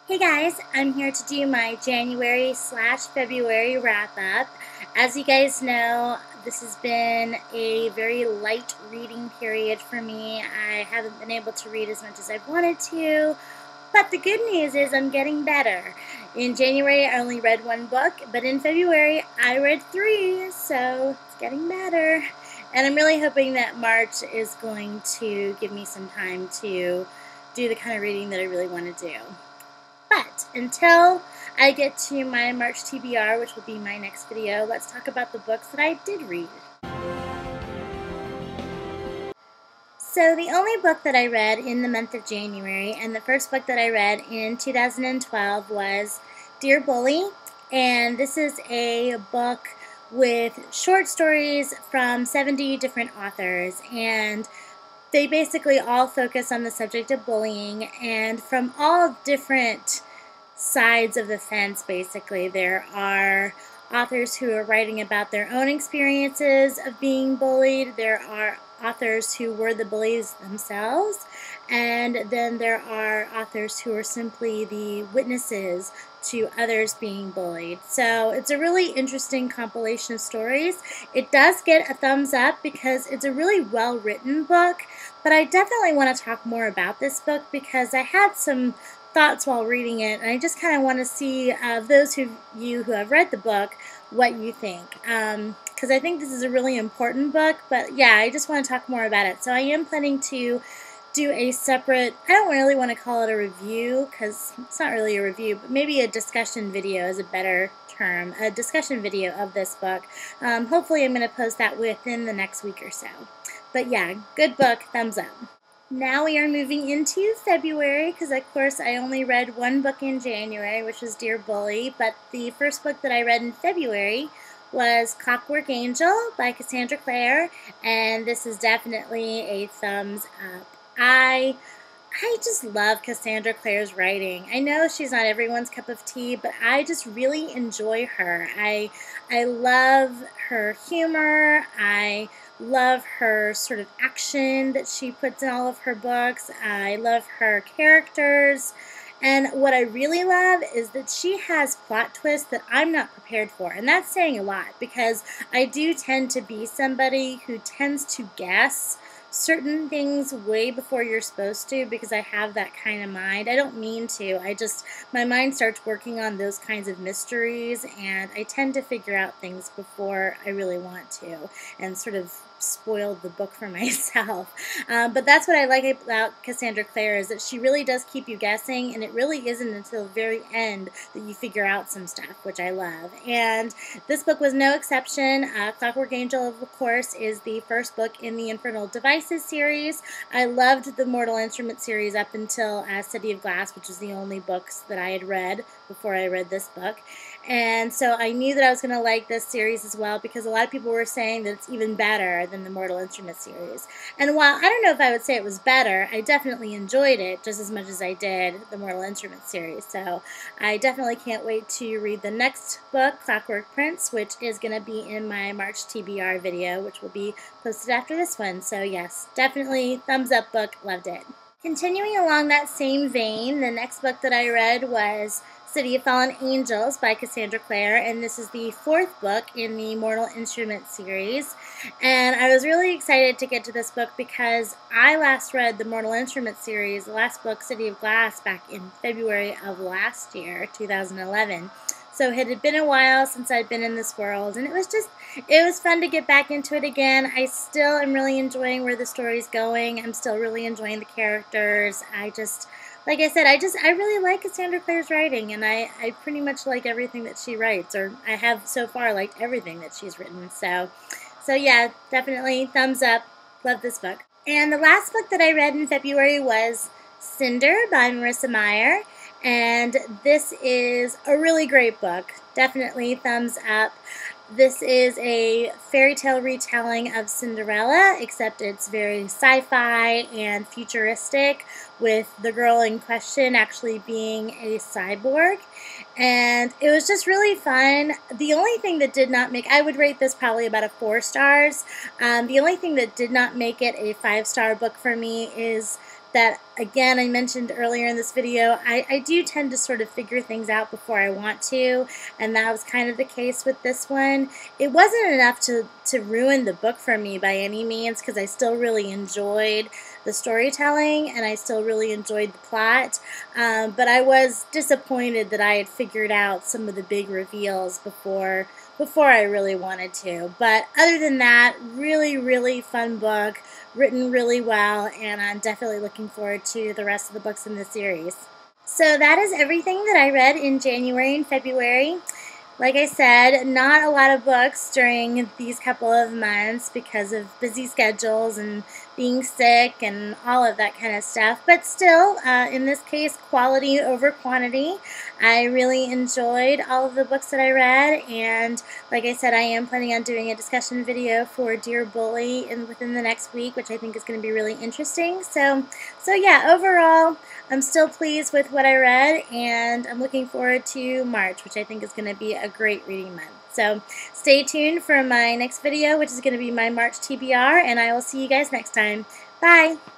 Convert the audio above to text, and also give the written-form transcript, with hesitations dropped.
Hey guys, I'm here to do my January/February wrap up. As you guys know, this has been a very light reading period for me. I haven't been able to read as much as I've wanted to, but the good news is I'm getting better. In January, I only read one book, but in February, I read three, so it's getting better. And I'm really hoping that March is going to give me some time to do the kind of reading that I really want to do. But until I get to my March TBR, which will be my next video, let's talk about the books that I did read. So the only book that I read in the month of January, and the first book that I read in 2012 was Dear Bully, and this is a book with short stories from 70 different authors, and they basically all focus on the subject of bullying, and from all different sides of the fence, basically. There are authors who are writing about their own experiences of being bullied. There are authors who were the bullies themselves. And then there are authors who are simply the witnesses to others being bullied. So it's a really interesting compilation of stories. It does get a thumbs up because it's a really well-written book, but I definitely want to talk more about this book because I had some thoughts while reading it, and I just kind of want to see those of you who have read the book what you think, because I think this is a really important book. But yeah, I just want to talk more about it. So I am planning to do a separate, I don't really want to call it a review because it's not really a review, but maybe a discussion video is a better term, a discussion video of this book. Hopefully I'm going to post that within the next week or so. But yeah, good book, thumbs up. Now we are moving into February because, of course, I only read one book in January, which was Dear Bully, but the first book that I read in February was Clockwork Angel by Cassandra Clare, and this is definitely a thumbs up. I just love Cassandra Clare's writing. I know she's not everyone's cup of tea, but I just really enjoy her. I love her humor. I love her sort of action that she puts in all of her books. I love her characters. And what I really love is that she has plot twists that I'm not prepared for. And that's saying a lot because I do tend to be somebody who tends to guess certain things way before you're supposed to because I have that kind of mind. I don't mean to. My mind starts working on those kinds of mysteries, and I tend to figure out things before I really want to and sort of spoiled the book for myself. But that's what I like about Cassandra Clare is that she really does keep you guessing, and it really isn't until the very end that you figure out some stuff, which I love. And this book was no exception. Clockwork Angel, of course, is the first book in the Infernal Devices series. I loved the Mortal Instruments series up until City of Glass, which is the only books that I had read before I read this book. And so I knew that I was going to like this series as well because a lot of people were saying that it's even better than the Mortal Instruments series. And while I don't know if I would say it was better, I definitely enjoyed it just as much as I did the Mortal Instruments series. So I definitely can't wait to read the next book, Clockwork Prince, which is going to be in my March TBR video, which will be posted after this one. So yes, definitely thumbs up book, loved it. Continuing along that same vein, the next book that I read was City of Fallen Angels by Cassandra Clare, and this is the fourth book in the Mortal Instruments series. And I was really excited to get to this book because I last read the Mortal Instruments series, the last book, City of Glass, back in February of last year, 2011. So it had been a while since I'd been in this world, and it was fun to get back into it again. I still am really enjoying where the story's going. I'm still really enjoying the characters. Like I said, I really like Cassandra Clare's writing, and I pretty much like everything that she writes, or I have so far liked everything that she's written. So yeah, definitely thumbs up. Love this book. And the last book that I read in February was Cinder by Marissa Meyer. And this is a really great book. Definitely thumbs up. This is a fairy tale retelling of Cinderella, except it's very sci-fi and futuristic, with the girl in question actually being a cyborg. And it was just really fun. The only thing that did not make, I would rate this probably about a 4 stars. The only thing that did not make it a 5-star book for me is that, again, I mentioned earlier in this video, I do tend to sort of figure things out before I want to, and that was kind of the case with this one. It wasn't enough to ruin the book for me by any means, because I still really enjoyed the storytelling and I still really enjoyed the plot, but I was disappointed that I had figured out some of the big reveals before I really wanted to. But other than that, really, really fun book, written really well, and I'm definitely looking forward to the rest of the books in the series. So that is everything that I read in January and February. Like I said, not a lot of books during these couple of months because of busy schedules and being sick and all of that kind of stuff. But still, in this case, quality over quantity. I really enjoyed all of the books that I read, and like I said, I am planning on doing a discussion video for Dear Bully within the next week, which I think is going to be really interesting. So yeah, overall, I'm still pleased with what I read, and I'm looking forward to March, which I think is going to be a great reading month. So stay tuned for my next video, which is going to be my March TBR, and I will see you guys next time. Bye!